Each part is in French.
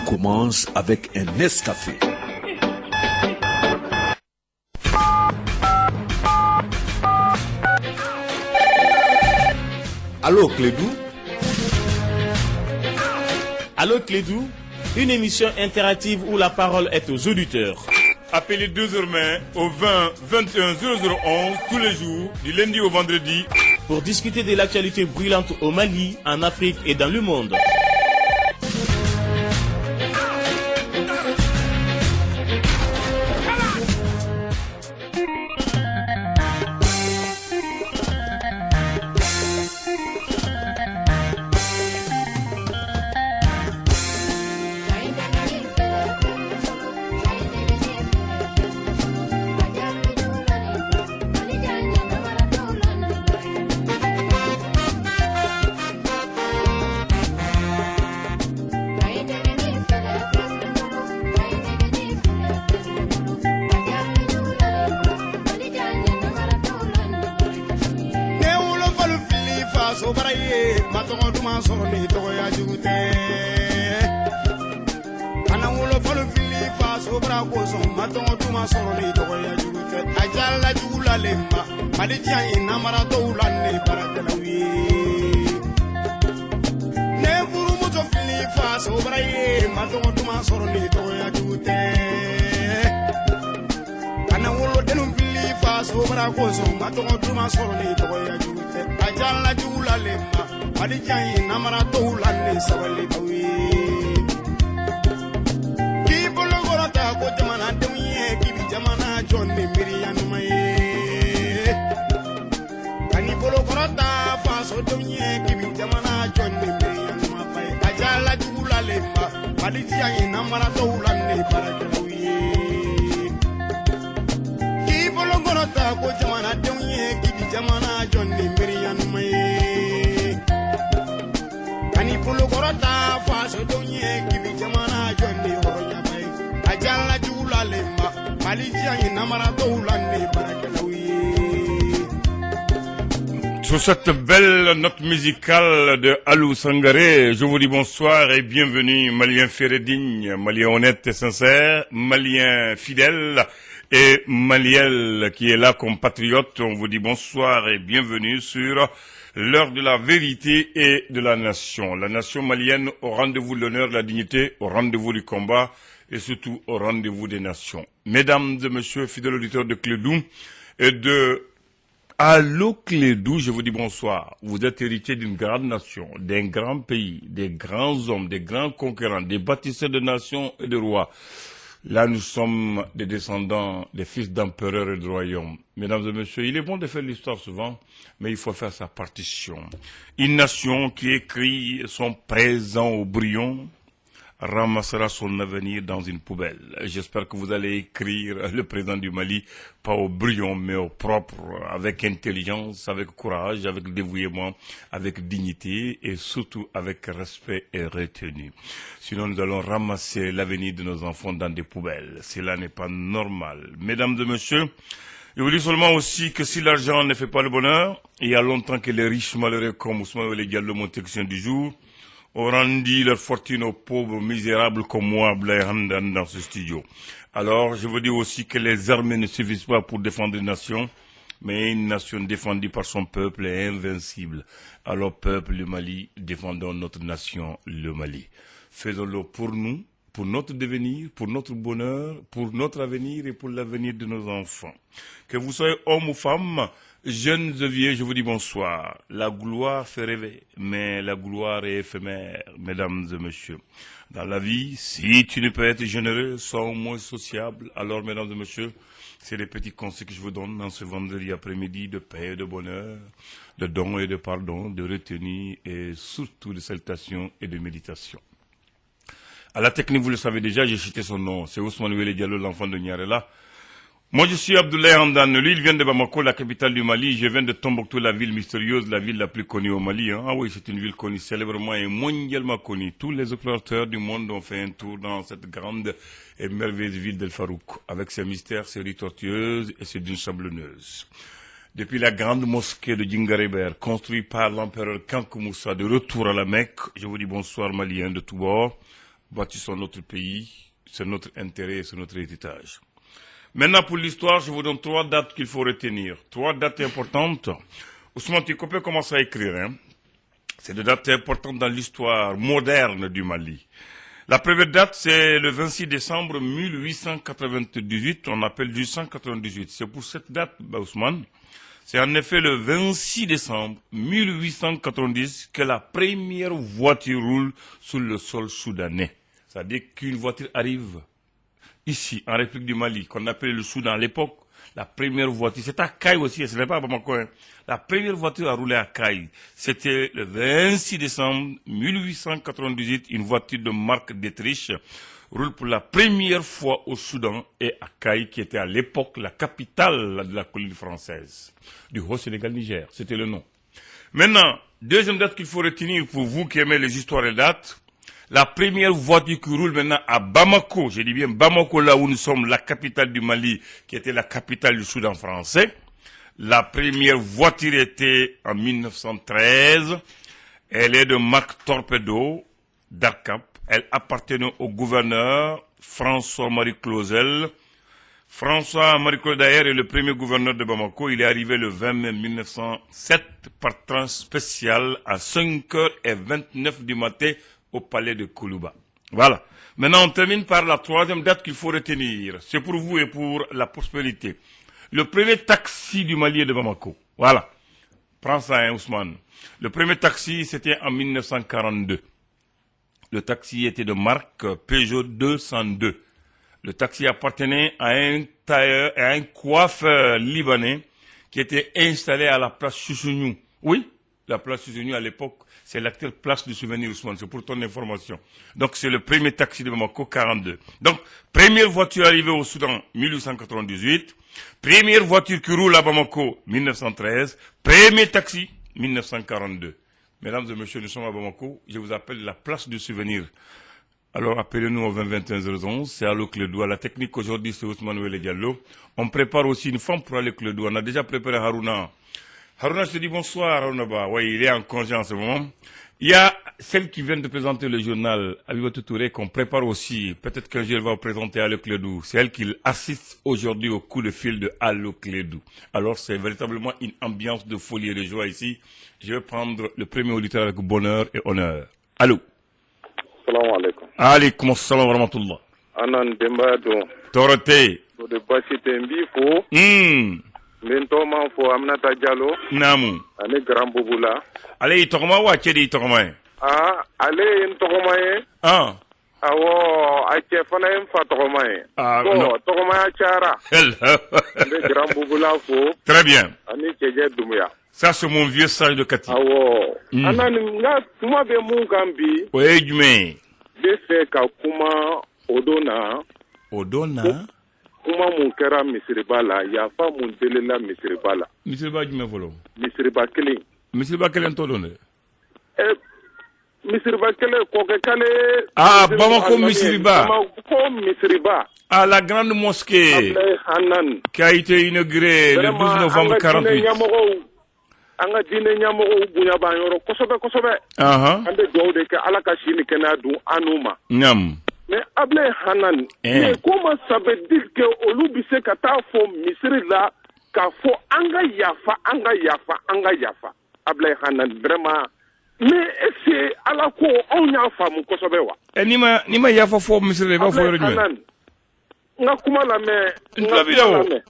commence avec un Nescafé. Allô Clédou? Allô Clédou, une émission interactive où la parole est aux auditeurs. Appelez désormais au 20 21 0011 tous les jours, du lundi au vendredi, pour discuter de l'actualité brûlante au Mali, en Afrique et dans le monde. Sur cette belle note musicale de Alou Sangaré, je vous dis bonsoir et bienvenue, Malien Férédigne, Malien honnête et sincère, Malien fidèle et Malien qui est là comme patriote. On vous dit bonsoir et bienvenue sur l'heure de la vérité et de la nation. La nation malienne au rendez-vous de l'honneur, de la dignité, au rendez-vous du combat et surtout au rendez-vous des nations. Mesdames et messieurs, fidèles auditeurs de Clédou et de Allô Clédou, je vous dis bonsoir. Vous êtes héritier d'une grande nation, d'un grand pays, des grands hommes, des grands conquérants, des bâtisseurs de nations et de rois. Là, nous sommes des descendants, des fils d'empereurs et de royaumes. Mesdames et messieurs, il est bon de faire l'histoire souvent, mais il faut faire sa partition. Une nation qui écrit son présent au brouillon ramassera son avenir dans une poubelle. J'espère que vous allez écrire le président du Mali, pas au brouillon, mais au propre, avec intelligence, avec courage, avec dévouement, avec dignité et surtout avec respect et retenue. Sinon, nous allons ramasser l'avenir de nos enfants dans des poubelles. Cela n'est pas normal. Mesdames et messieurs, je vous dis seulement aussi que si l'argent ne fait pas le bonheur, il y a longtemps que les riches malheureux comme Ousmane Wele Diallo, mon technicien du jour, ont rendu leur fortune aux pauvres misérables comme moi, Blair Hamdan, dans ce studio. Alors, je veux dire aussi que les armées ne suffisent pas pour défendre une nation, mais une nation défendue par son peuple est invincible. Alors, peuple du Mali, défendons notre nation, le Mali. Faisons-le pour nous, pour notre devenir, pour notre bonheur, pour notre avenir et pour l'avenir de nos enfants. Que vous soyez homme ou femme, jeunes et vieux, je vous dis bonsoir. La gloire fait rêver, mais la gloire est éphémère, mesdames et messieurs. Dans la vie, si tu ne peux être généreux, sois au moins sociable. Alors, mesdames et messieurs, c'est les petits conseils que je vous donne dans ce vendredi après-midi de paix et de bonheur, de don et de pardon, de retenue et surtout de salutations et de méditation. À la technique, vous le savez déjà, j'ai cité son nom. C'est Ousmane Wele Diallo, l'enfant de Niarela. Moi, je suis Abdoulaye Hamdan. Lui, il vient de Bamako, la capitale du Mali. Je viens de Tombouctou, la ville mystérieuse, la ville la plus connue au Mali. Hein. Ah oui, c'est une ville connue, célèbrement et mondialement connue. Tous les explorateurs du monde ont fait un tour dans cette grande et merveilleuse ville d'El Farouk, avec ses mystères, ses rues tortueuses et ses dunes sablonneuses. Depuis la grande mosquée de Djingaréber, construite par l'empereur Kankou Moussa, de retour à la Mecque, je vous dis bonsoir Maliens de tous bords. bâtissons notre pays, c'est notre intérêt, c'est notre héritage. Maintenant, pour l'histoire, je vous donne 3 dates qu'il faut retenir. 3 dates importantes. Ousmane Tikopé commence à écrire. Hein. C'est des dates importantes dans l'histoire moderne du Mali. La première date, c'est le 26 décembre 1898. On appelle 1898. C'est pour cette date, Ousmane. C'est en effet le 26 décembre 1890 que la première voiture roule sur le sol soudanais. C'est-à-dire qu'une voiture arrive ici, en République du Mali, qu'on appelait le Soudan à l'époque. La première voiture, c'est à Kaï aussi, ce n'est pas à Bamako. Hein. La première voiture à rouler à Kaï, c'était le 26 décembre 1898, une voiture de marque d'Autriche roule pour la première fois au Soudan et à Kaï, qui était à l'époque la capitale de la colonie française, du Haut-Sénégal-Niger, c'était le nom. Maintenant, deuxième date qu'il faut retenir pour vous qui aimez les histoires et dates, la première voiture qui roule maintenant à Bamako, je dis bien Bamako, là où nous sommes, la capitale du Mali, qui était la capitale du Soudan français. La première voiture était en 1913. Elle est de marque Torpedo, d'Arcap. Elle appartenait au gouverneur François-Marie Clausel. François-Marie Clausel, d'ailleurs, est le premier gouverneur de Bamako. Il est arrivé le 20 mai 1907 par train spécial à 5h29 du matin au palais de Koulouba. Voilà. Maintenant, on termine par la troisième date qu'il faut retenir. C'est pour vous et pour la prospérité. Le premier taxi du Mali est de Bamako. Voilà. Prends ça, hein, Ousmane. Le premier taxi, c'était en 1942. Le taxi était de marque Peugeot 202. Le taxi appartenait à un tailleur et à un coiffeur libanais qui était installé à la place Chouchounou. Oui, la place Chouchounou à l'époque, c'est l'actuelle place du souvenir Ousmane, c'est pour ton information. Donc c'est le premier taxi de Bamako, 42. Donc, première voiture arrivée au Soudan, 1898. Première voiture qui roule à Bamako, 1913. Premier taxi, 1942. Mesdames et messieurs, nous sommes à Bamako. Je vous appelle la place du souvenir. Alors appelez-nous au 20 21 011. C'est Allo Clédou. À la technique aujourd'hui, c'est Ousmane Wele Diallo. On prépare aussi une femme pour aller Clédou. On a déjà préparé Haruna. Haruna, je te dis bonsoir, Haruna Ba. Oui, il est en congé en ce moment. Il y a celle qui vient de présenter le journal, Abibatou Touré, qu'on prépare aussi. Peut-être qu'un jour elle va vous présenter Allo Clédou. C'est elle qui assiste aujourd'hui au coup de fil de Allo Clédou. Alors c'est véritablement une ambiance de folie et de joie ici. Je vais prendre le premier auditeur avec bonheur et honneur. Allô. Salam alaikum. Alaikum assalam wa rahmatullah. Anan Dembado. Torote. De Basite Mbifo. Mentoma fo Aminata Diallo. Namu. Ane Grand Bouboula. Ale itokoma wa chedi itokoma. Ale intokoma. Awo ache fana mfa tokoma. Ko tokoma chara. Ane Grand Bouboula fo. Très bien. Ane Cheje Doumbia. Ça c'est mon vieux sage de Kati. Awo. Anan nga kuma be mungambi. Oye jume. Bese ka kuma odona. Odona. Kuma mun kɛra misiriba la yafa mun delela misiriba la. Misiriba jumɛn fɔlɔ. Misiriba kelen. Misiriba kelen t'o dɔn dɛ. Misiriba kelen kɔkɛ kale. Bamako misiriba. Bamako misiriba. La grande mosquée. Hanan. Qui a été inaugurée le 12 novembre 48. An ka diinɛ ɲɛmɔgɔw bonya b'an yɔrɔ kosɛbɛ kosɛbɛ. An bɛ dugawu de kɛ Ala ka si ni kɛnɛya dun an n'u ma. Mais Ablay Hanan, mais comment ça veut dire que olu bi se ka taa fɔ misiri la k'a fɔ an ka yafa Ablay Hanan vraiment mais est-ce que Ala ko anw y'a faamu kosɛbɛ wa? Ni ma yafa fɔ misiri la i b'a fɔ yɔrɔ jumɛn? N ka kuma lamɛn.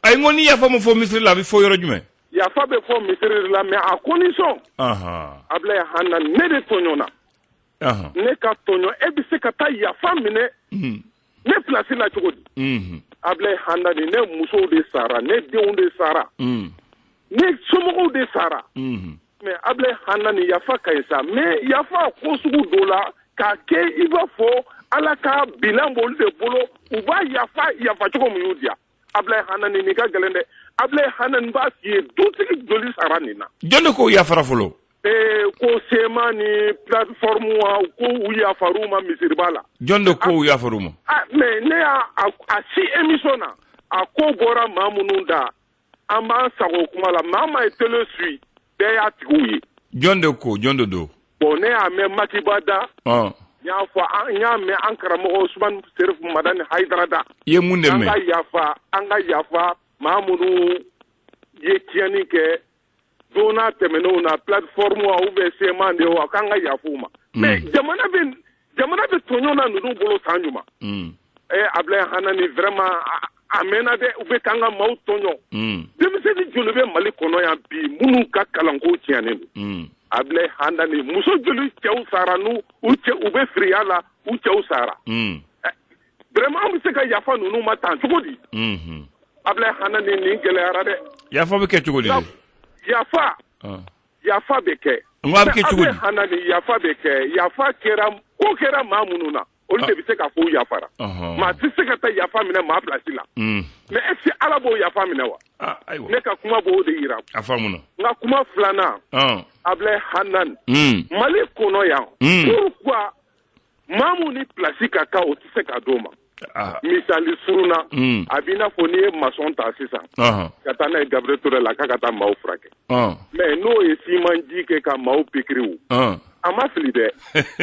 Ayi n ko ni yafa ma fɔ misiri la a bɛ fɔ yɔrɔ jumɛn? Yafa bɛ fɔ misiri la mais à condition. Ablay Hanan ne de tɔɲɔna. Ne ka tɔɲɔ e bɛ se ka taa yafa minɛ ne place la cogo di? Ablay Hanani ne musow de sara ne denw de sara ne somɔgɔw de sara mais Ablay Hanani yafa ka ɲi sa mais yafa ko sugu dɔ la k'a kɛ i b'a fɔ Ala ka bilan b'olu de bolo u b'a yafa cogo min y'u diya Ablay Hanani nin ka gɛlɛn dɛ Ablay Hanani b'a f'i ye dutigi joli sara nin na. Jɔn de ko yafara fɔlɔ? Ko sema ni plateforme wa ko u yafaru ma misiriba la. Jɔn de ko u yafaru ma? Mais ne y'a si émission na a ko bɔra maa minnu da an b'an sago kuma la maa ma ye télé suit bɛɛ y'a tigiw ye. Jɔn de ko jɔn de do? Bon ne y'a mɛn Makiba da y'a fɔ an y'a mɛn an karamɔgɔ Usman Serif Madani Haidara da. I ye mun de mɛn? An ka yafa maa minnu ye tiɲɛni kɛ don n'a tɛmɛnenw na plateforme wa ou bien CMA de wa k'an ka yafa u ma. Mais jamana bɛ tɔɲɔ na ninnu bolo san jumɛn? Ablaye Hanani vraiment a mɛnna dɛ u bɛ k'an ka maaw tɔɲɔ. Denmisɛnnin joli bɛ Mali kɔnɔ yan bi minnu ka kalanko tiɲɛnen don. Ablaye Hanani muso joli cɛw sara n'u bɛ firiya la u cɛw sara. Vraiment an bɛ se ka yafa ninnu ma tan cogo di? Ablaye Hanani nin gɛlɛyara dɛ. Yafa bɛ kɛ cogo di? Yafa bɛ kɛ. N ko a bɛ kɛ cogo di? Ablaye Hanani yafa bɛ kɛ. Yafa kɛra maa minnu na olu de bɛ se ka fɔ u yafara. Maa tɛ se ka taa yafa minɛ maa place la. Mais est-ce que Ala b'o yafa minɛ wa? Ne ka kuma b'o de yira. A faamuna. N ka kuma filanan. Ablaye Hanani. Mali kɔnɔ yan. Pourquoi maa mun ni place ka kan o tɛ se ka d'o ma? Misali suruna a b'i n'a fɔ n'i ye maçon ta sisan ka taa n'a ye Gabriel Touré la k'a ka taa maaw furakɛ. Mais n'o ye simanji kɛ ka maaw pikiriw a ma fili dɛ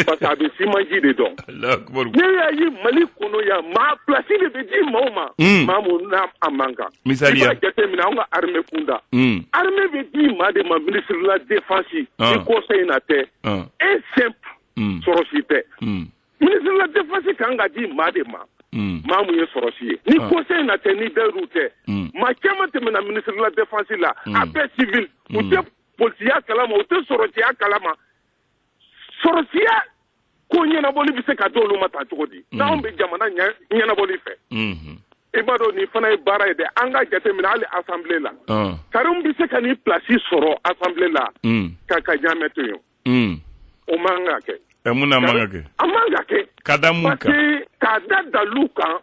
parce que a bɛ simanji de dɔn. Ne y'a ye Mali kɔnɔ yan maa place de bɛ di maaw ma maa mun n'a a man kan. Misali ya. I b'a jateminɛ an ka armée kunda. Armée bɛ di maa de ma ministre de la défense ni conseil na tɛ un simple sɔrɔsi tɛ. Ministre de la défense kan ka di maa de ma. Maa mun ye sɔrɔsi ye ni conseil na tɛ ni dɛriw tɛ maa caman tɛmɛna ministre de la défense la a bɛɛ civil u tɛ polisiya kalama u tɛ sɔrɔsiya kalama sɔrɔsiya ko ɲɛnabɔli bɛ se ka d'olu ma tan cogo di n'anw bɛ jamana ɲɛnabɔli fɛ i b'a dɔn nin fana ye baara ye dɛ an ka jateminɛ hali assemblée la Karim bɛ se ka nin place sɔrɔ assemblée la ka ɲaamɛ to yen o man ka kɛ. Mun na man ka kɛ? A man ka kɛ. Ka da mun kan? K'a da dalu kan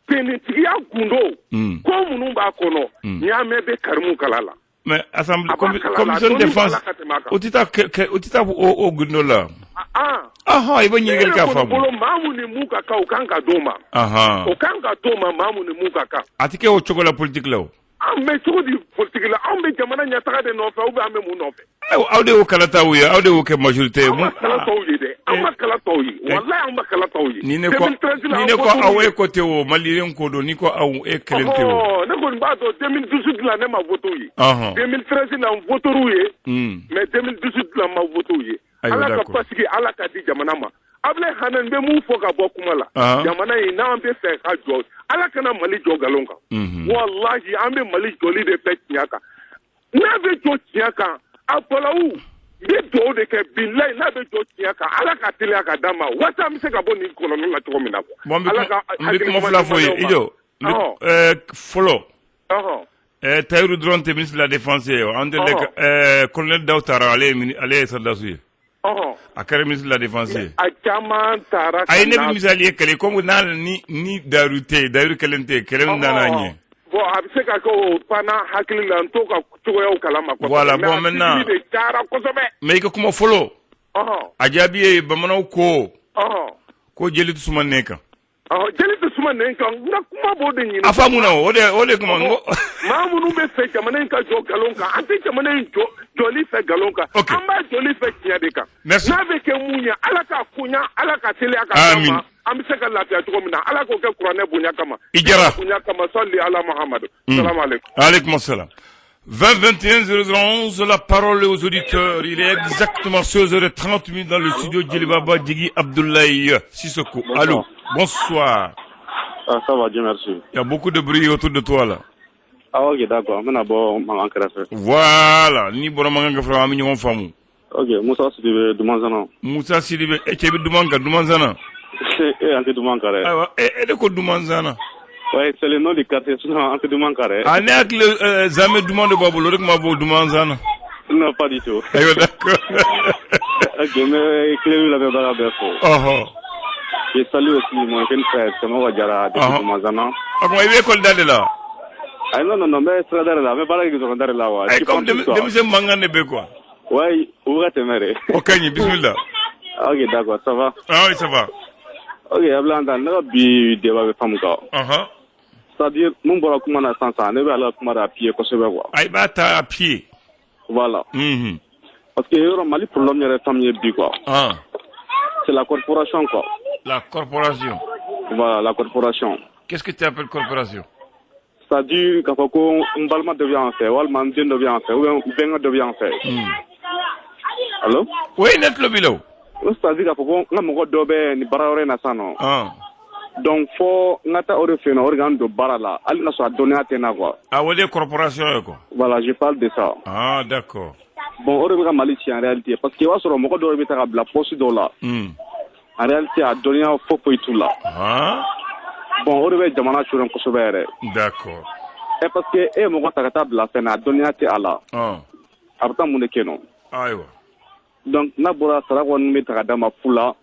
tenitigiya gundo ko minnu b'a kɔnɔ ɲaamɛ bɛ Karimu kala la. Mais assemblée commission de défense o tɛ taa o gundo la. I bɛ ɲininkali k'a faamu. bolo maa mun ni mun ka kan o kan ka d'o ma. O kan ka d'o ma maa mun ni mun ka kan. A tɛ kɛ o cogo la politique la o. An bɛ cogo di politique la anw bɛ jamana ɲɛtaga de nɔfɛ ou bien an bɛ mun nɔfɛ? Aw de y'o kala t'aw ye aw de y'o kɛ majorité ye. An ma kala t'aw ye dɛ an ma kala t'aw ye walayi an ma kala t'aw ye. Ni ne ko aw e ko tɛ o maliyɛn ko don ni ko aw e kelen tɛ o. Ne kɔni b'a dɔn 2012 la ne ma voté u ye. 2013 la n voté u ye. Mais 2012 la n ma voté u ye. Ala ka basigi Ala ka di jamana ma. Ablaye Hanani bɛ mun fɔ ka bɔ kuma la. Jamana in n'an bɛ fɛ ka jɔ Ala kana Mali jɔ galon kan. Wallahi an bɛ Mali jɔli de fɛ tiɲɛ kan. N'a bɛ jɔ tiɲɛ kan a fɔlaw bɛ dugawu de kɛ bilayi n'a bɛ jɔ tiɲɛ kan Ala ka teliya ka d'an ma waasa an bɛ se ka bɔ nin kɔlɔlɔ la cogo min na. N bɛ kuma fila fɔ ye Ijo fɔlɔ Tayiru dɔrɔn tɛ ministre de la défense ye an delila colonel Dawu Tara ale ye sɔrɔdasi ye. A kɛra ministre de la défense ye. A caman taara. A ye ne bɛ misali ye kɛlɛ comme n'a ni Dayiru tɛ yen Dayiru kelen tɛ yen kɛlɛ min nana ɲɛ. Bon a bɛ se ka kɛ o fana hakili la n t'o ka cogoyaw kalama. Voilà bon maintenant. Mais a cayara kosɛbɛ. Mais I ka kuma fɔlɔ. A jaabi ye bamananw ko jeli tɛ suma nɛn kan. Jeli tɛ suma nɛn kan n ka kuma b'o de ɲini. A faamu na o de kuma n ko. Maa minnu bɛ fɛ jamana in ka jɔ galon kan an tɛ jamana in jɔli fɛ galon kan. An b'a jɔli fɛ tiɲɛ de kan. N'a bɛ kɛ mun ye Ala ka kunya Ala ka teliya ka d'an ma. An bɛ se ka lafiya cogo min na Ala k'o kɛ kuranɛ bonya kama. I Jara. Bonya kama salli ala Muhammad. Salam alaikum. Alaikum salam. 20-21-011, la parole aux auditeurs. Il est exactement 16h30 dans le studio Djilibaba Djigi Abdoulaye Sissoko. Allô, bonsoir. Ça va, Dieu merci. Il y a beaucoup de bruit autour de toi là. Ok, d'accord. Voilà, ni Boramanga Frama Mignon Famou. Ok, Moussa Sidibé Doumanzana. Moussa Sidibé, et tu es Doumanzana. C'est Anti-Doumankare. Et de quoi Doumanzana? Oui, c'est le nom du quartier, sinon Anti-Doumankare. Ah, n'est-ce que le Zamé Douman de Babou, le Mabo Doumanzana? Non, pas du tout. D'accord. Ok, mais Cléry l'avait barré à je salue aussi mon jeune frère, c'est moi Wadjara, de Doumanzana. Ah, moi, il est école d'aller là. Ah non, mais c'est là, mais pas là qu'ils sont d'aller là. Comme de M. Mangane quoi. Oui, où va te mêler? Ok, bismillah. Ok, d'accord, ça va. Ah oui, ça va. Ok, Ablanda, ne va bi débat avec femme quoi. C'est-à-dire, mon bras comment on a sens ça, ne va aller comment à pied quoi, c'est vrai quoi. Ah, bah t'as à pied. Voilà. Parce que il y a un Mali problème il y a famille bi quoi. C'est la corporation, quoi. La corporation. Voilà, la corporation. Qu'est-ce que tu appelles corporation? C'est-à-dire qu'à Foko, un balma devient en fait, ou un mandien devient en fait, ou un benga devient en fait. Allô? Oui, net le bilo. C'est-à-dire qu'à Foko, on a mon dobe, ni barare na sano. Donc, faut, nata ore fait un organe de barala. Elle n'a pas donné à tenir, quoi. Ah, oui, corporation, quoi. Voilà, je parle de ça. Ah, d'accord. Bon, on remet Malicia en réalité, parce qu'il va sur le mot de remettre à la poste de là. En réalité, à donner un faux et tout là. Bon, on remet Jamana sur un Kosovo. D'accord. Et parce que, eh, mon gars, t'as la fin à donner à la. Après, mon équeno. Aïe. Donc, Nabora, ça va nous mettre à Dama Fula.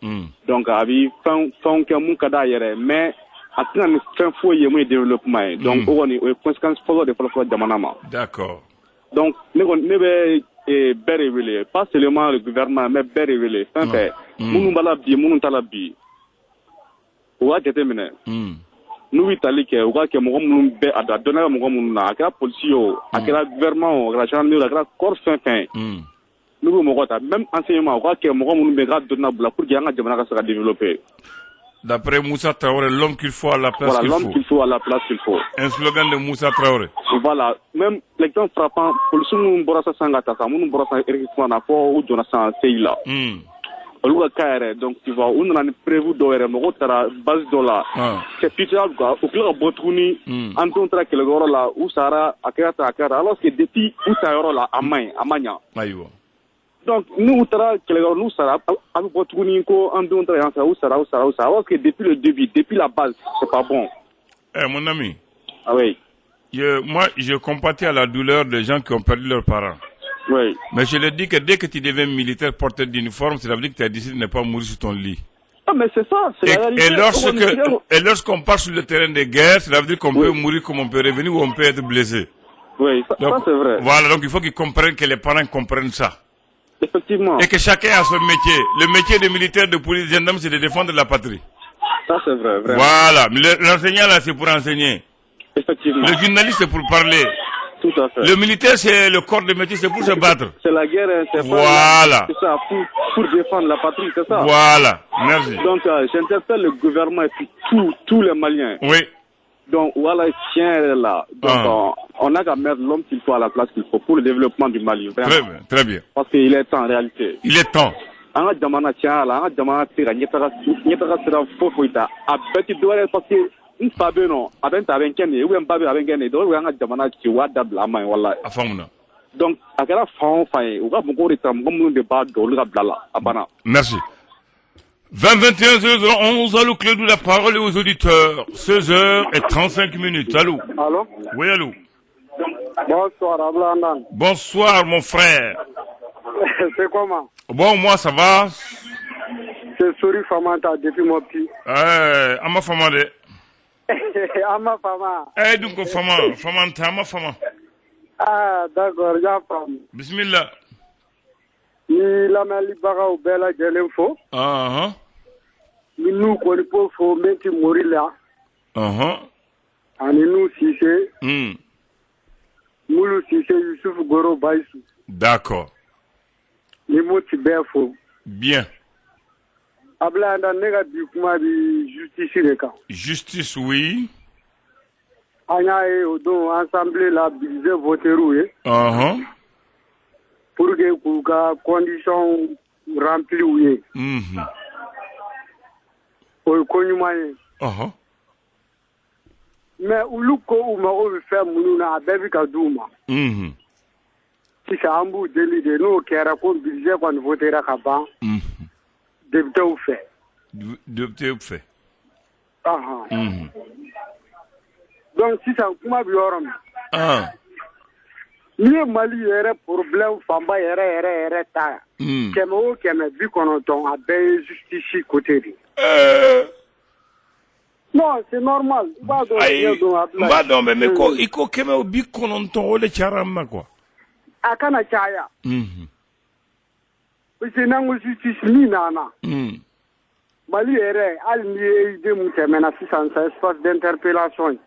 Donc, avec fin que mon cas d'ailleurs, mais à ce moment-là, fin fou et moins développement. Donc, on est aux conséquences pour le développement de Jamanama. D'accord. Donc, nous devons révéler, pas seulement le gouvernement, mais bien révéler. Fin fait, nous balabi, nous talabi. Ou à déterminer. Nous Italie que ou que mon nous be à donner mon na à la police à la gouvernement à la gendarmerie à la corps fin. Nous mon même enseignement ou que mon nous be à donner pour que yanga jamana sera développé. D'après Moussa Traoré, l'homme qu'il faut à la place voilà, qu'il faut. Voilà, l'homme qu'il faut à la place qu'il faut. Un slogan de Moussa Traoré. Voilà, même l'exemple frappant, police nous borasa sangata, nous borasa eriksman na fo ou dona san seila. Oluga kaere, donc tu vois, on a prévu d'oeuvre, mais tara base dollar. C'est pitable quoi, au plus botuni, anton tra que le goro là, ou sara akata akara, alors que depuis ou sara là amanya. Aïwa. Donc nous tara que le goro nous sara, à botuni ko anton tra yansa ou sara, alors que depuis le début, depuis la base, c'est pas bon. Eh mon ami. Ah oui. Moi, je compatis à la douleur des gens qui ont perdu leurs parents. Oui. Mais je le dis que dès que tu deviens militaire porteur d'uniforme, ça veut dire que tu as décidé de ne pas mourir sur ton lit. Ah, mais c'est ça, c'est la réalité. Et lorsqu'on part sur le terrain de guerre, ça veut dire qu'on peut mourir comme on peut revenir ou on peut être blessé. Oui, ça c'est vrai. Voilà, donc il faut qu'ils comprennent, que les parents comprennent ça. Effectivement. Et que chacun a son métier. Le métier de militaire, de police, de gendarme, c'est de défendre la patrie. Ça c'est vrai, vraiment. Voilà, l'enseignant là, c'est pour enseigner. Effectivement. Le journaliste, c'est pour parler. Tout à fait. Le militaire, c'est le corps de métier, c'est pour se battre. C'est la guerre, c'est voilà. C'est ça, pour défendre la patrie, c'est ça. Voilà, merci. Donc, j'interpelle le gouvernement et puis tous les Maliens. Oui. Donc, voilà, tiens là. Donc, on a qu'à mettre l'homme qu'il faut à la place qu'il faut pour le développement du Mali. Vraiment. Très bien, très bien. Parce qu'il est temps en réalité. Il est temps. On a jamana tiens là, on a jamana tira, n'y a pas sera faux foita. À petit doigt parce que une fabé non, avec Kenny, ou un babé avec Kenny, donc on a jamana qui voit d'abla main, voilà. Donc, à quelle fin, ou va beaucoup de temps, comme de bas de l'abla, abana. Merci. 20-21-0-11, allô, Claude, la parole est aux auditeurs. 16h35. Allô? Allô? Oui, allô? Bonsoir, Ablandan. Bonsoir, mon frère. C'est comment? Bon, moi, ça va? C'est Souri Famanta depuis mon petit. Ama Famade. Ama Fama. Donc, Famanta, Ama Fama. Ah, d'accord, j'apprends. Bismillah. Ni la Malibaga ou Bella Gelenfo. Ni nous connaissons pour mettre mourir là. Ani nous Sissé. Moulou Sissé Youssouf Goro Baïsou. D'accord. Ni moti Berfo. Bien. Ablanda nega du kuma bi justice le cas. Justice, oui. Anya et Odon ensemble la bise voteroué. Pour que les conditions remplies oui. Pour le connumaye. Mais où le co ou ma veut faire mouna a bébi kadouma. Si c'est un bout de l'idée, nous qui raconte budget quand nous votera kaban. Député ou fait. Député ou fait. Donc si ça comment bioram. Ni Mali yɛrɛ problème fanba yɛrɛ ta. Kɛmɛ o kɛmɛ bi kɔnɔntɔn a bɛɛ ye justice côté de. Non, c'est normal. B'a dɔn mais ko i ko kɛmɛ o bi kɔnɔntɔn o de cayara ma quoi. A kana caya. Parce que n'an ko justice min nana. Mali yɛrɛ hali ni ye idée mun tɛmɛna sisan sa espace d'interpellation.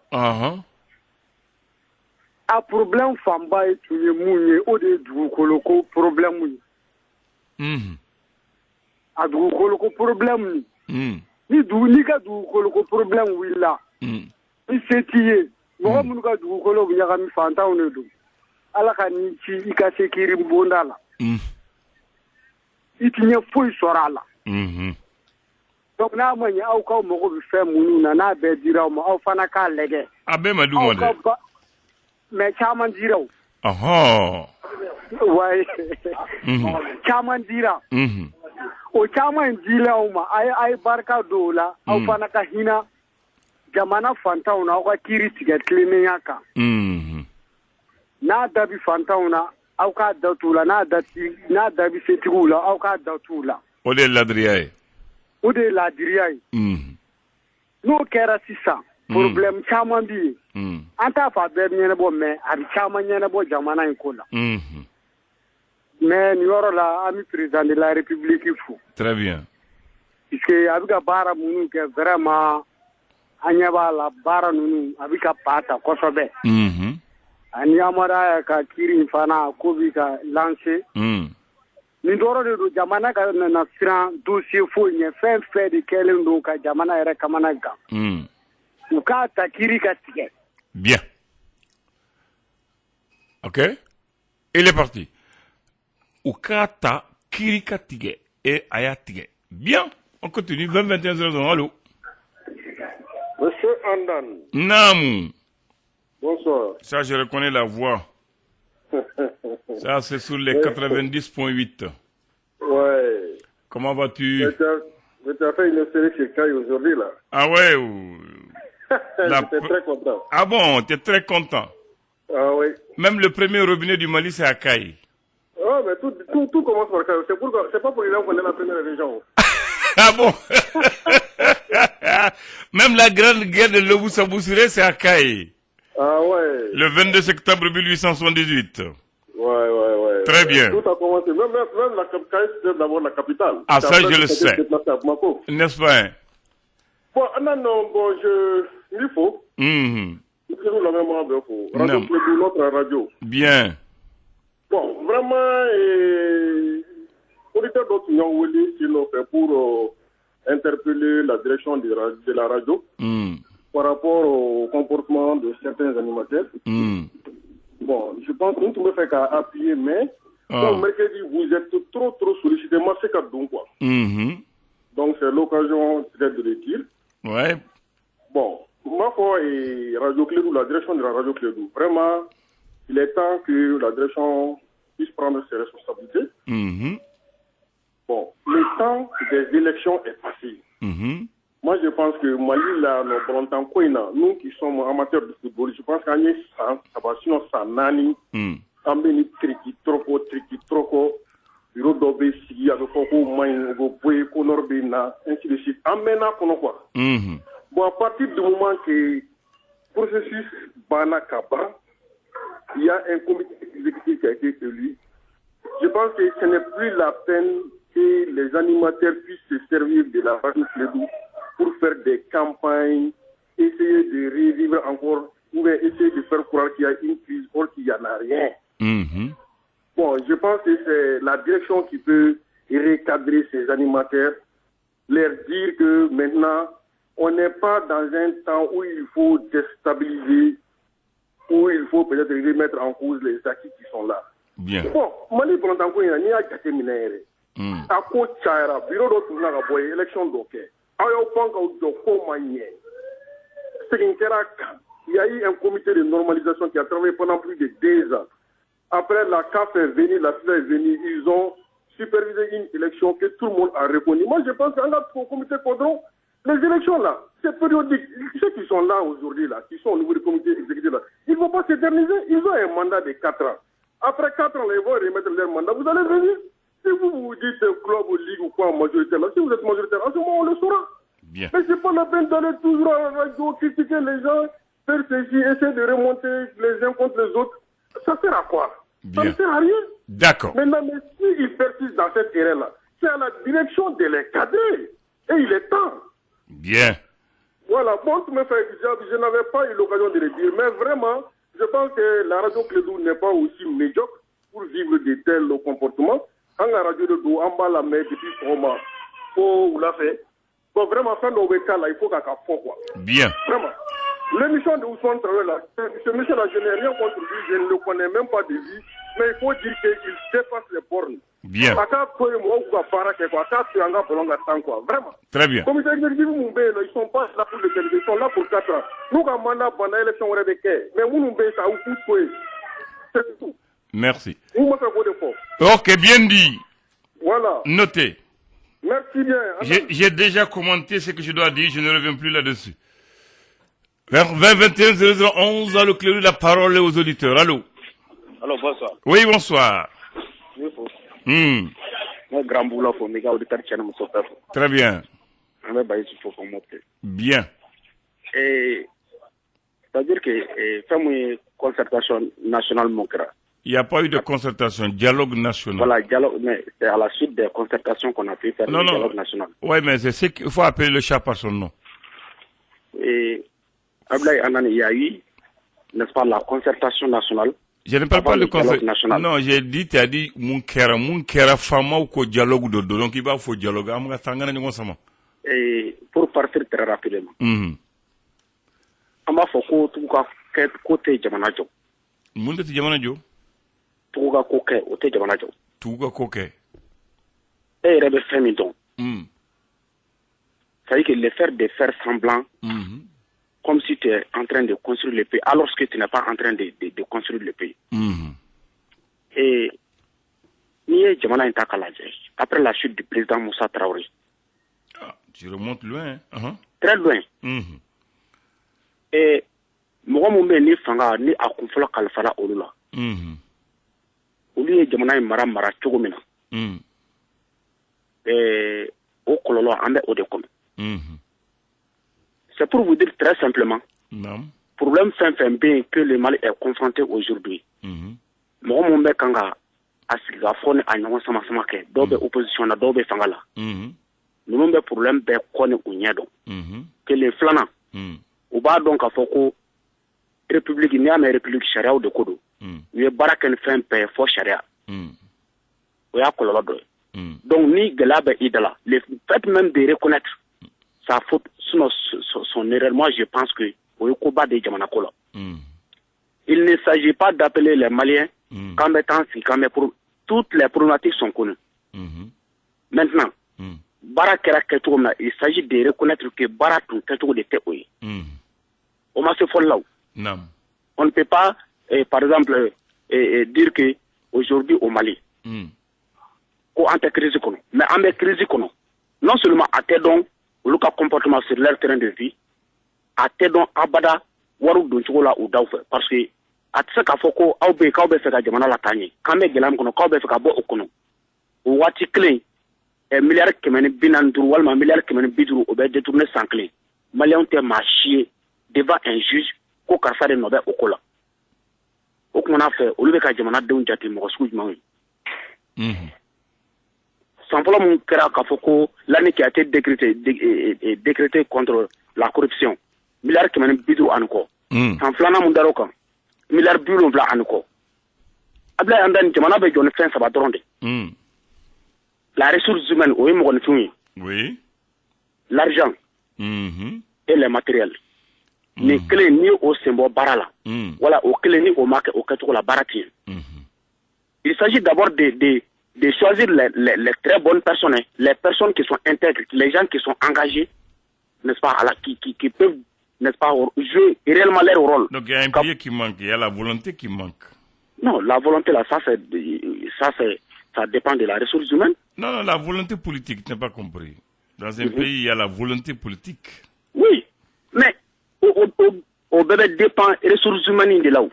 A problème fanba ye tun ye mun ye o de ye dugukolo ko problème ye. a dugukolo ko problème ni ka dugukolo ko problème willa ni se t'i ye mɔgɔ minnu ka dugukolo bɛ ɲagami fantanw de don ala ka ni ci i ka se kiri bonda la i ti ɲɛ foyi sɔrɔ a la donc n'a ma ɲɛ aw kaw mago bɛ fɛn minnu na n'a bɛɛ dira aw ma aw fana k'a lajɛ a bɛɛ ma d'u ma dɛ mais caman dira o ouais caman dira o caman dila aw ma a ye barika don o la aw fana ka hinɛ jamana fantanw na aw ka kiri tigɛ tilennenya kan n'a dabi fantanw na aw k'a datu la n'a dabi setigiw la aw k'a datu la o de ye ladiriya ye o de ye ladiriya ye n'o kɛra sisan problème caman bɛ yen an t'a fɔ a bɛɛ bɛ ɲɛnabɔ mais a bɛ caman ɲɛnabɔ jamana in ko la mais nin yɔrɔ la an bɛ président de la république fo très bien puisque a bɛ ka baara minnu kɛ vraiment an ɲɛ b'a la baara ninnu a bɛ ka pa ta kosɛbɛ ani Amara ka kiri in fana ko bɛ ka lancer nin dɔrɔn de don jamana ka na siran dossier foyi ɲɛ fɛn fɛn de kɛlen don ka jamana yɛrɛ kamana gan u k'a ta kiri ka tigɛ bien ok il est parti u k'a ta kiri ka tigɛ et a y'a tigɛ bien on continue 20-21 allô Monsieur Andan. Naam. Bonsoir. Ça, je reconnais la voix. Ça, c'est sur les 90.8. Ouais. Comment vas-tu? Mais tu as fait une série chez Kai aujourd'hui, là. Ah ouais. J'étais très content. Ah bon, tu es très content. Ah oui. Même le premier robinet du Mali, c'est à Kai. Oh, mais tout commence par Kai. C'est pas pour les gens qu'on est la première région. Ah bon? Même la grande guerre de Lobou-Saboussiré, c'est à Kai. Ah ouais. Le 22 septembre 1878. Ouais. Très bien. Tout a commencé. Même la Kai, c'est d'abord la capitale. Ah, ça, je le sais. N'est-ce pas? Bon, non, bon, il faut. C'est nous la mémoire de faux. Radio Clébou, notre radio. Bien. Bon, vraiment, auditeur d'opinion, Willy, qui nous fait pour interpeller la direction de la radio par rapport au comportement de certains animateurs. Bon, je pense que nous ne fait qu'à appuyer, mais comme mercredi, vous êtes trop sollicité. Moi, c'est qu'à donc quoi. Donc, c'est l'occasion peut-être de le dire. Ouais. Bon, ma foi, et Radio Clédou, la direction de la Radio Clédou, vraiment, il est temps que la direction puisse prendre ses responsabilités. Bon, le temps des élections est passé. Moi, je pense que Mali, là, nous qui sommes amateurs de football, je pense qu'il y a ça va sinon ça nani, ambeni triki troko, bureau d'obé sigi, avec Koko, Maïn, Goboé, Konorbina, ainsi de suite. Amena, quoi. Bon, à partir du moment que le processus Banakaba, il y a un comité exécutif qui a été élu. Je pense que ce n'est plus la peine que les animateurs puissent se servir de la radio Clédou pour faire des campagnes, essayer de revivre encore, ou bien essayer de faire croire qu'il y a une crise, or qu'il n'y en a rien. Bon, je pense que c'est la direction qui peut recadrer ces animateurs, leur dire que maintenant, on n'est pas dans un temps où il faut déstabiliser, où il faut peut-être remettre en cause les acquis qui sont là. Bien. Bon, Mali Blantanko, il y a un minéré. À quoi Tchaira, bureau d'autres n'a pas élection d'oké. Alors, on pense il y a eu un comité de normalisation qui a travaillé pendant plus de 2 ans. Après, la CAF est venue, la FIDA est venue, ils ont supervisé une élection que tout le monde a reconnue. Moi, je pense qu'au comité Codron, les élections là, c'est périodique. Ceux qui sont là aujourd'hui, là, qui sont au niveau du comité exécutif là, ils ne vont pas s'éterniser. Ils ont un mandat de 4 ans. Après 4 ans, ils vont remettre leur mandat. Vous allez venir. Si vous vous dites club ou ligue ou quoi en majoritaire, là, si vous êtes majoritaire, à ce moment, on le saura. Bien. Mais c'est pas la peine d'aller toujours à la radio, critiquer les gens, faire ceci, essayer de remonter les uns contre les autres. Ça sert à quoi? Bien. Ça ne sert à rien. D'accord. Maintenant, mais s'ils persistent dans cette erreur-là, c'est à la direction de les cadrer. Et il est temps. Bien. Voilà, bon, je n'avais pas eu l'occasion de le dire, mais vraiment, je pense que la radio Clédou n'est pas aussi médiocre pour vivre de tels comportements. Quand la radio de dos en bas la main depuis ce moment, faut la faire. Bon, vraiment, ça doit être là, il faut qu'à fond, quoi. Bien. Vraiment. L'émission de Ousmane Traoré, là, ce monsieur-là, je n'ai rien contre lui, je ne le connais même pas de lui, mais il faut dire qu'il dépasse les bornes. Bien. Très bien. Comme ils sont pas là pour le télévision, ils sont là pour 4 ans. Nous, quand on a une élection, on mais nous, ça c'est tout. Merci. Vous Ok, bien dit. Voilà. Notez. Merci bien. J'ai déjà commenté ce que je dois dire, je ne reviens plus là-dessus. Vers 2021 0011, allô, Cléry, la parole est aux auditeurs. Allô. Allô, bonsoir. Oui, bonsoir. Grand boulot pour mes gars, auditeur Tchana Moussopef. Très bien. Bien. Et c'est-à-dire que fais-moi une concertation nationale, mon cœur. Il n'y a pas eu de concertation, dialogue national. Voilà, dialogue, mais c'est à la suite des concertations qu'on a pu faire le dialogue national. Oui, mais c'est ce qu'il faut appeler le chat par son nom. Et Ablaï Anan, il y a eu, n'est-ce pas, la concertation nationale. Je ne parle pas de concertation. Non, j'ai dit, tu as dit, mon kera fama ou ko dialogue dodo. Donc il va faut dialogue. Et pour partir très rapidement. On va faire côté Jamanajo. Monde de Jamanajo? Touga Koke, au Jamanajo. Touga Koke. Et il y a des féminins. C'est-à-dire que le faire semblant. Comme si tu es en train de construire le pays, alors que tu n'es pas en train de construire le pays. Et après la chute du président Moussa Traoré. Ah, tu remontes loin. Très loin. Et moi, ni fanga ni akunfolo kalfala olula. Oli jamana mara chogomina. Et au kololo ambe odekom. C'est pour vous dire très simplement, problème fin bien que le Mali est confronté aujourd'hui. Moi, mon mec, quand a fone a nyɔgɔn sama kɛ dɔw bɛ opposition na dɔw bɛ fanga la. Ninnu bɛ problème bɛɛ kɔni u ɲɛ dɔn. Kelen filanan u b'a dɔn k'a fɔ ko république n'i y'a mɛn république sariyaw de ko don. U ye baara kɛ ni fɛn bɛɛ fɔ sariya. O y'a kɔlɔlɔ dɔ ye. Donc ni gɛlɛya bɛ i da la, le fait même de reconnaître sa faute, son erreur, moi je pense que au combat de Djamanakola. Il ne s'agit pas d'appeler les Maliens pour toutes les problématiques sont connues. Maintenant, Bara il s'agit de reconnaître que Bara tout de Théoï. On m'a fait folle là. On ne peut pas, par exemple, dire que aujourd'hui au Mali, qu'on a crise, mais en crise, non seulement à Tédon, le comportement sur leur terrain de vie, à Tédon, Abada, Warou Dunchola ou Daoufe, parce que à Tsaka Foko, Aube, Kaube Feka Jamana Latani, Kame Gelam Kono, Kaube Feka Bo Okono, ou Wati Clé, un milliard qui mène Binandou, Walma, un milliard qui mène Bidou, ou détourné sans clé. Malion te marchier devant un juge, Kokasa de Nobel Okola. Okumana fait, au lieu de Jamana de Unjati Moscou, simplement mon cœur Kafoko, l'année qui a été décrétée contre la corruption, milliard qui mène Bidou Anko, sans flana Mundaroka, milliard Bulon Bla Anko. Abla Andan Jamana be John Fin Sabatonde. La ressource humaine, oui, l'argent et les matériels. Ni clé ni au symbole barala. Voilà, au clé ni au marque au quatre la baratier. Il s'agit d'abord de choisir les très bonnes personnes, les personnes qui sont intègres, les gens qui sont engagés, n'est-ce pas, qui peuvent, n'est-ce pas, jouer réellement leur rôle. Donc il y a un pied qui manque, il y a la volonté qui manque. Non, la volonté là, ça dépend de la ressource humaine. Non, la volonté politique, tu n'as pas compris. Dans un pays, il y a la volonté politique. Oui, mais au bébé dépend des ressources humaines de là-haut.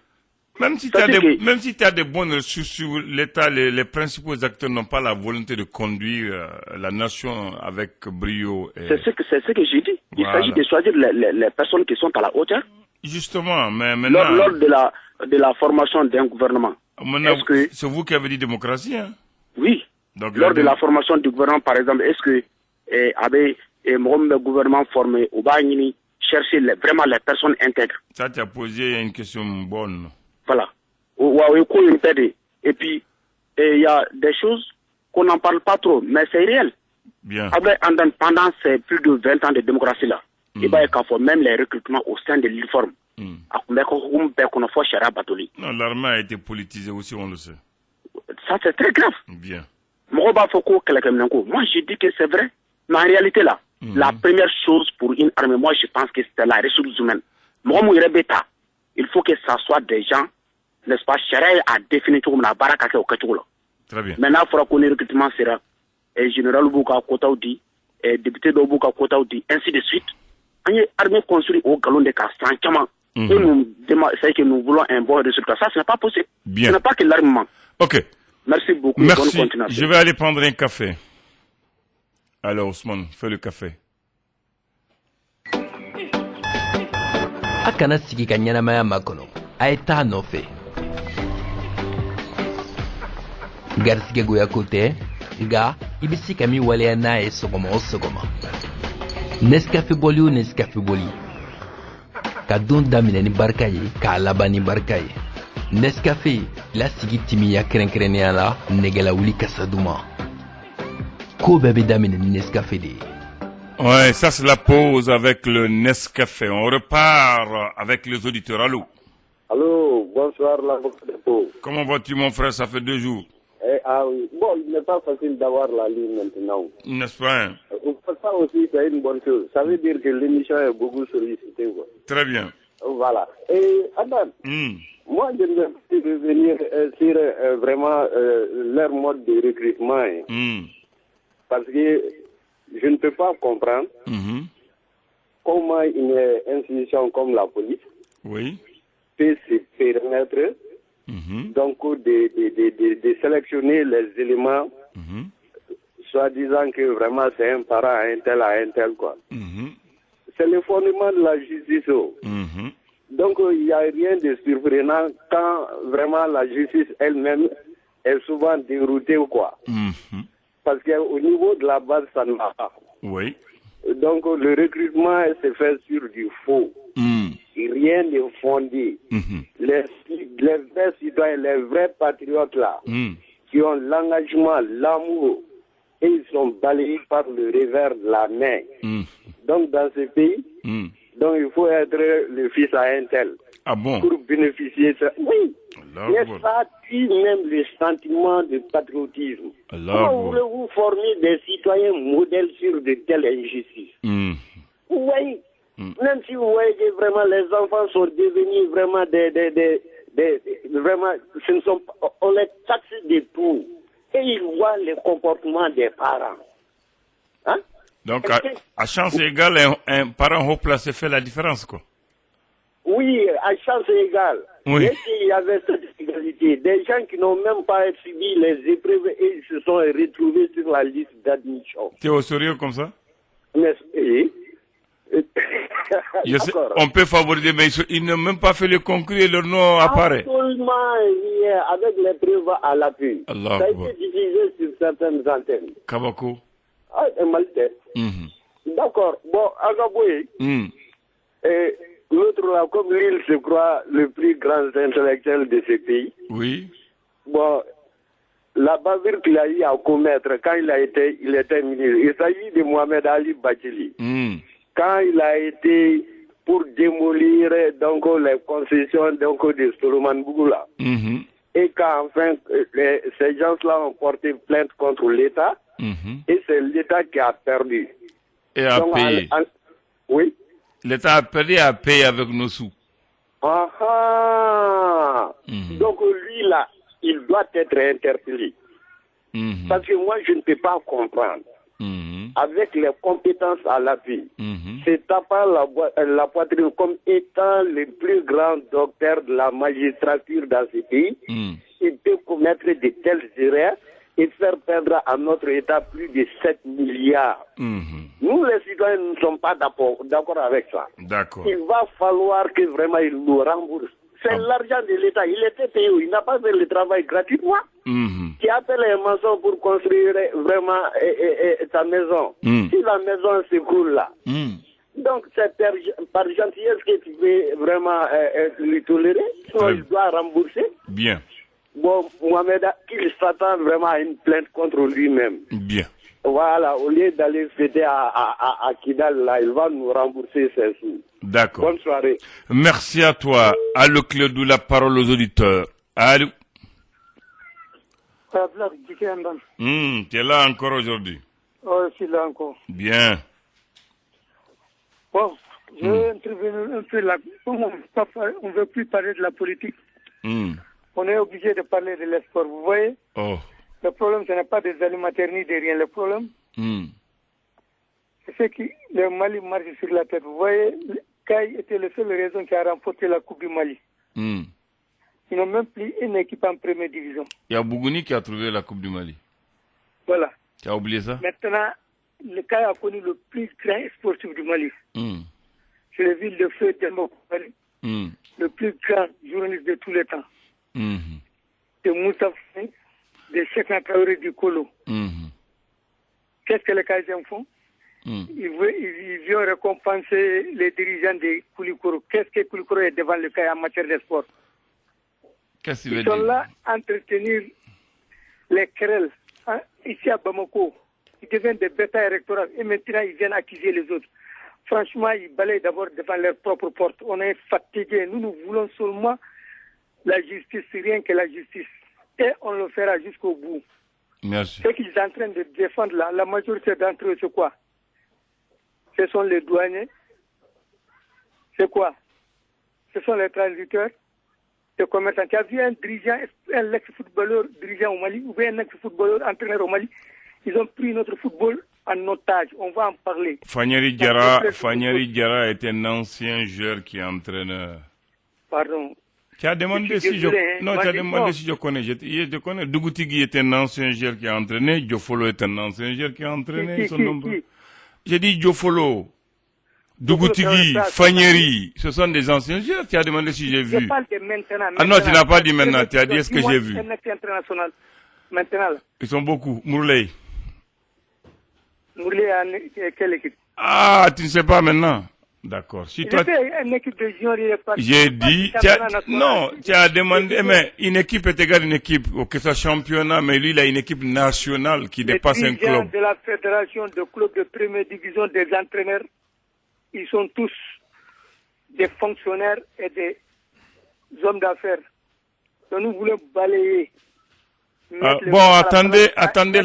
Même si tu as des bonnes ressources sur l'État, les principaux acteurs n'ont pas la volonté de conduire la nation avec brio. C'est ce que j'ai dit. Il s'agit de choisir les personnes qui sont à la hauteur. Justement, mais maintenant... Lors de la formation d'un gouvernement. C'est vous qui avez dit démocratie, hein? Oui. Donc, lors de la formation du gouvernement, par exemple, est-ce que le gouvernement formé au Bagnini chercher vraiment les personnes intègres? Ça, tu as posé une question bonne. Voilà. Et puis, il y a des choses qu'on n'en parle pas trop, mais c'est réel. Bien. Pendant ces plus de 20 ans de démocratie là, il va y avoir même les recrutements au sein de l'uniforme. Non, l'armée a été politisée aussi, on le sait. Ça, c'est très grave. Bien. Moi, je dis que c'est vrai. Mais en réalité, là, la première chose pour une armée, moi, je pense que c'est la ressource humaine. Il faut que ça soit des gens, n'est-ce pas, Chéré a défini tout la baraka au Kachoulo. Très bien. Maintenant, il faudra qu'on ait recrutement sera, et général Bouka Kotaoudi, et député de Bouka Kotaoudi, ainsi de suite. Une armée construite au galon de Castan, et c'est que nous voulons un bon résultat. Ça, ce n'est pas possible. Bien. Ce n'est pas que l'armement. Ok. Merci beaucoup. Merci. Bonne continuation. Je vais aller prendre un café. Alors, Ousmane, fais le café. A kana sigi ka ɲɛnamaya makɔnɔ a ye taa nɔfɛ garisigɛgoya ko tɛ nga i be se ka min waleya n'a ye sɔgɔma o sɔgɔma Nescafé boli o Nescafé boli ka don daminɛ ni barika ye k'a laban ni barika ye Nescafé lasigi timiya kɛrɛnkɛrɛnnenya la nɛgɛla wuli kasa duman ko bɛɛ be daminɛ ni Nescafé de ye. Ouais, ça c'est la pause avec le Nescafé. On repart avec les auditeurs. Allô? Allô, bonsoir l'avocat de Pau. Comment vas-tu mon frère? Ça fait 2 jours. Ah oui, bon, il n'est pas facile d'avoir la ligne maintenant. N'est-ce pas? Hein? Ça aussi, c'est une bonne chose. Ça veut dire que l'émission est beaucoup sollicitée. Quoi. Très bien. Voilà. Et Adam, moi je vais revenir sur vraiment leur mode de recrutement. Parce que je ne peux pas comprendre comment une institution comme la police peut se permettre donc de sélectionner les éléments soit disant que vraiment c'est un parent à un tel quoi. C'est le fondement de la justice. Donc il n'y a rien de surprenant quand vraiment la justice elle-même est souvent déroutée ou quoi. Parce qu'au niveau de la base, ça ne va pas. Oui. Donc, le recrutement se fait sur du faux. Rien n'est fondé. Les vrais citoyens, les vrais patriotes là, qui ont l'engagement, l'amour, et ils sont balayés par le revers de la main. Donc, dans ce pays, donc il faut être le fils à un tel. Ah bon? Pour bénéficier de ça. Oui. Mais ça tue même le sentiment de patriotisme. Comment voulez-vous former des citoyens modèles sur de telles injustices? Oui. Même si vous voyez que vraiment les enfants sont devenus vraiment vraiment, ce ne sont pas, on les taxe de tout. Et ils voient le comportement des parents. Hein? Donc, à chance égale, un parent haut placé fait la différence, quoi. Oui, à chance égale. Oui. Et il y avait cette égalité. Des gens qui n'ont même pas subi les épreuves et ils se sont retrouvés sur la liste d'admission. Tu es au sérieux comme ça? Mais, on peut favoriser, mais ils n'ont même pas fait le concours et leur nom apparaît. Absolument, avec les preuves à l'appui. Ça a été diffusé sur certaines antennes. Kabako. Ah, un maltais. D'accord. Bon, Agaboué. Et l'autre là, comme lui, il se croit le plus grand intellectuel de ce pays. Oui. Bon, la bavure qu'il a eu à commettre quand il était ministre, il s'agit de Mohamed Ali Bachili. Quand il a été pour démolir donc les concessions donc de Solomon Bougoula. Et quand enfin ces gens-là ont porté plainte contre l'État, et c'est l'État qui a perdu. Et a payé. Oui. L'État a perdu et a payé avec nos sous. Donc lui là, il doit être interpellé. Parce que moi je ne peux pas comprendre. Avec les compétences à l'appui, c'est tapant la poitrine comme étant le plus grand docteur de la magistrature dans ce pays. Il peut commettre de telles erreurs et faire perdre à notre État plus de 7 milliards. Nous, les citoyens, ne sommes pas d'accord avec ça. Il va falloir que vraiment il nous rembourse. C'est l'argent de l'État. Il était payé. Il n'a pas fait le travail gratuitement. Qui appelle un maçon pour construire vraiment sa maison. Si la maison s'écroule là. Donc, c'est par gentillesse que tu peux vraiment lui tolérer. Sinon, il doit rembourser. Bien. Bon, Mohamed, qu'il s'attend vraiment à une plainte contre lui-même. Bien. Voilà, au lieu d'aller fêter à Kidal, là, il va nous rembourser ses sous. D'accord. Bonne soirée. Merci à toi. Allô, Clédou, la parole aux auditeurs. Allô. Tu es là encore aujourd'hui? Oh, je suis là encore. Bien. Bon, je vais intervenir un peu là. On ne veut plus parler de la politique. On est obligé de parler de l'espoir. Vous voyez? Le problème, ce n'est pas des alimentaires ni de rien. Le problème, c'est que le Mali marche sur la tête. Vous voyez, Kai était la seule raison qui a remporté la Coupe du Mali. Ils n'ont même plus une équipe en première division. Il y a Bougouni qui a trouvé la Coupe du Mali. Voilà. Tu as oublié ça? Maintenant, le Kai a connu le plus grand sportif du Mali. C'est le ville de feu Dembo Mali. Le plus grand journaliste de tous les temps. De Moussa Feng, de Cheikh Traoré du Kolo. Qu'est-ce que les Kaïsiens font? Ils veulent récompenser les dirigeants de Koulikoro. Qu'est-ce que Koulikoro est devant le Kai en matière de sport? Ils sont là à entretenir les querelles. Ici à Bamako, ils deviennent des bêta électoraux et maintenant ils viennent accuser les autres. Franchement, ils balayent d'abord devant leur propre porte. On est fatigués. Nous voulons seulement la justice, rien que la justice. Et on le fera jusqu'au bout. Merci. Ce qu'ils sont en train de défendre là, la majorité d'entre eux, c'est quoi? Ce sont les douaniers. C'est quoi? Ce sont les transiteurs. Les commerçants. Tu as vu un dirigeant, un ex-footballeur dirigeant au Mali, ou bien un ex-footballeur entraîneur au Mali? Ils ont pris notre football en otage. On va en parler. Fanyari Diarra est un ancien joueur qui est entraîneur. Pardon. Tu as demandé si je connais. Je connais. Dougoutigi est un ancien joueur qui a entraîné. Diofolo est un ancien joueur qui a entraîné. J'ai dit Diofolo. Dougoutigi, Fanyari, ce sont des anciens joueurs. Tu as demandé si j'ai vu. Je parle de maintenant. Ah non, tu n'as pas dit maintenant. Tu as dit ce que j'ai vu. Maintenant. Ils sont beaucoup. Mourley. Mourley a quelle équipe? Ah, tu ne sais pas maintenant. D'accord. Si toi, une équipe de juniors, j'ai dit, non, tu as demandé, mais une équipe est égale à une équipe, que ce soit championnat, mais lui, il a une équipe nationale qui dépasse un club. De la fédération de clubs de première division, des entraîneurs, ils sont tous des fonctionnaires et des hommes d'affaires. Donc nous voulons balayer. Attendez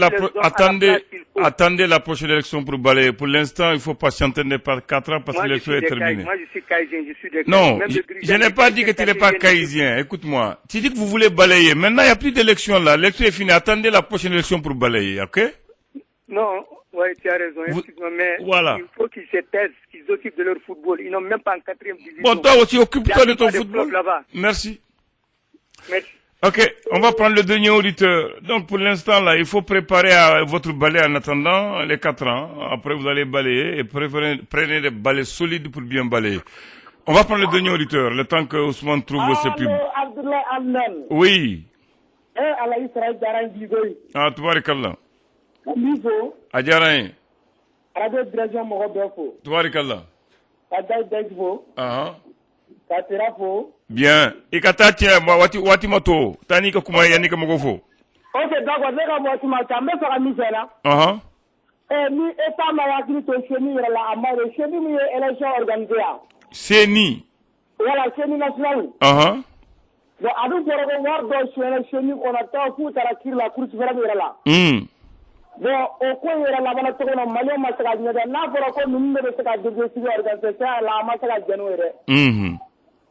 la prochaine élection pour balayer. Pour l'instant, il faut patienter pas 4 ans parce que l'élection est terminée. Moi, je suis Kaïsien, je suis des Non, je n'ai pas dit que tu n'es pas Kaïsien. Écoute-moi. Tu dis que vous voulez balayer. Maintenant, il n'y a plus d'élection là. L'élection est finie. Attendez la prochaine élection pour balayer, ok? Non, ouais, tu as raison. Mais voilà. Il faut qu'ils se taisent, qu'ils s'occupent de leur football. Ils n'ont même pas en 4e division. Bon, toi aussi, occupe-toi de ton football. Merci. Merci. Ok, on va prendre le dernier auditeur. Donc pour l'instant là, il faut préparer votre balai en attendant les 4 ans. Après vous allez balayer et prenez des balais solides pour bien balayer. On va prendre le dernier auditeur, le temps que Ousmane trouve ses pubs. Oui. Ah, Tabarakallah. Adjarain. Tabarakallah. Bien. Ikata tiens, wati moto. Tani ka kuma yani ka mogofo. Ok, d'accord, ne ka mo tuma tambe so ka misela. Ni eta ma yakini to cheni la amare cheni mi élection organisée. Seni. Voilà, cheni national. Bon, adu poro ko war do cheni on a ta fu tara kir la cour suprême la. Bon, o ko yera la bana to no malio ma saka nyada na poro ko numbe be saka de organisation la ma saka januere.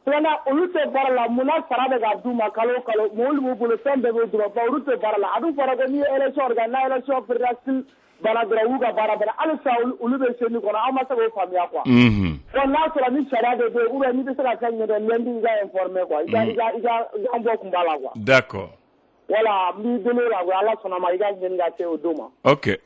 Tena ulute barala muna sarade ga duma kalo molu bolo tembe be duma ba ulute barala adu faraga ni election organa election fédération bala grawu ga bara ala sa ulube seni ko na amasa go famia quoi on na so la ni sarade be ura ni be saka kanye de lendi ga informer quoi iga ambo kumbala quoi. D'accord. Voilà, mi delo la ala sona ma iga ngenga te oduma. OK.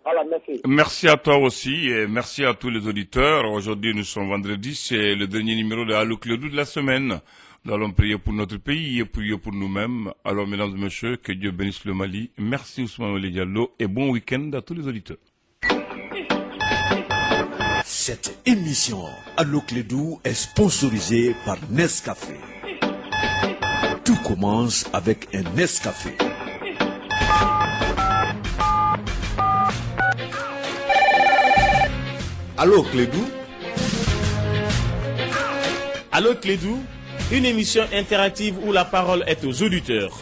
Voilà, merci. Merci à toi aussi et merci à tous les auditeurs. Aujourd'hui, nous sommes vendredi, c'est le dernier numéro de Allô Clédou de la semaine. Nous allons prier pour notre pays et prier pour nous-mêmes. Alors, mesdames et messieurs, que Dieu bénisse le Mali. Merci Ousmane Oly Diallo et bon week-end à tous les auditeurs. Cette émission Allô Clédou est sponsorisée par Nescafé. Tout commence avec un Nescafé. Allô Clédou. Allô Clédou, une émission interactive où la parole est aux auditeurs.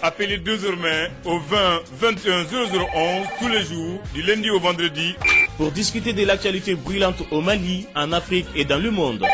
Appelez désormais au 20 21 0011 tous les jours, du lundi au vendredi, pour discuter de l'actualité brûlante au Mali, en Afrique et dans le monde.